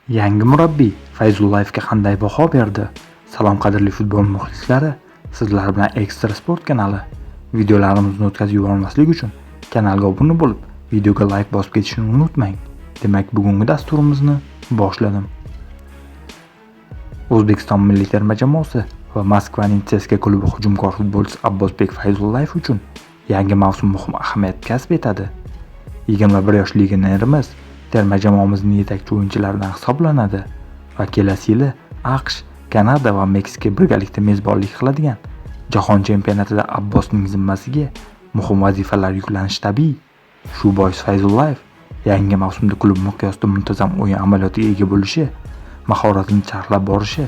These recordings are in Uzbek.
Yangi murabbiy Fayzullayevga qanday baho berdi? Salom qadrli futbol muxlislari, sizlar bilan Ekstra Sport kanali. Videolarimizni o'tkazib yubormaslik uchun kanalga obuna bo'lib, videoga like bosib ketishni unutmang. Demak, bugungi dasturimizni boshladim. O'zbekiston milliy terma jamoasi va Moskvaning CSKA klubi hujumkor futbolchisi Abbosbek Fayzullayev uchun yangi mavsum muhim ahamiyat kasb etadi. 21 yoshli legionerimiz terma jamoamizning yetakchi o'yinchilaridan hisoblanadi va kelasi yili AQSh, Kanada va Meksika birgalikda mezbonlik qiladigan jahon chempionatida Abbosning zimmasiga muhim vazifalar yuklanishi tabiiy. Shu bois Fayzullayev yangi mavsumda klub miqyosida muntazam o'yin amaliyotiga ega bo'lishi, mahoratini charxlab borishi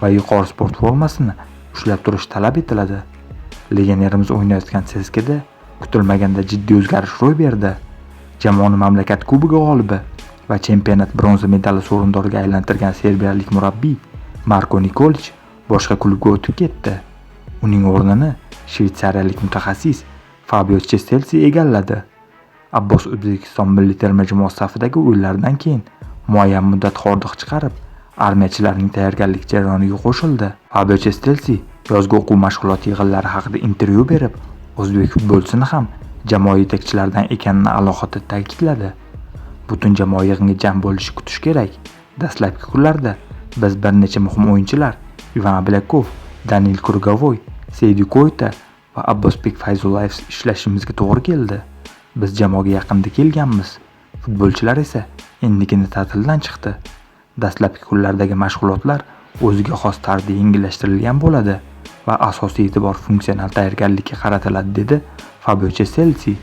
va yuqori sport formasini ushlab turish talab etiladi. Legionerimiz o'ynayotgan CSKAda kutilmaganda jiddiy o'zgarish ro'y berdi. Jamoani mamlakat kubogi g'olibi va chempionat bronza medali sovrindoriga aylantirgan serbiyalik murabbiy Marko Nikolich boshqa klubga o'tib ketdi. Uning o'rnini shvetsariyalik mutaxassis Fabio Chestelsi egalladi. Abbos O'zbekiston milliy terma jamoasi safidagi o'yinlardan keyin muayyan muddat hordiq chiqarib, armiyachilarning tayyorgarlik jarayoniga qo'shildi. Fabio Chestelsi yozgi o'quv mashg'ulot yig'inlari haqida intervyu berib, o'zbek futbolchisini ham jamoa yetakchilaridan ekanini alohida ta'kidladi. Butun jamoa yig'inga jam bo'lishi kutish kerak. Dastlabki kunlarda biz bir necha muhim o'yinchilar Ivan Ablakov, Danil Kurgavoy, Seydi Koyta va Abbosbek Fayzullayev ishlashimizga to'g'ri keldi. Biz jamoaga yaqinda kelganmiz. Futbolchilar esa endigina ta'tildan chiqdi. Dastlabki kunlardagi mashg'ulotlar o'ziga xos tarzda yengillashtirilgan bo'ladi va asosiy e'tibor funksional tayyorgarlikka qaratiladi, dedi Fabio Chestelsi.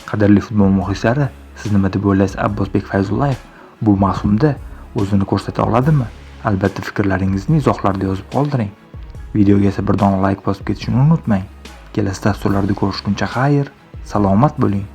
Qadrli futbol muxlislari, siz nima deb o'ylaysiz? Abbosbek Fayzullayev bu mavsumda o'zini ko'rsata oladimi? Albatta fikrlaringizni izohlarda yozib qoldiring. Videoga esa bir dona like bosib ketishni unutmang. Kelasi dasturlarda ko'rishguncha xayr, salomat bo'ling.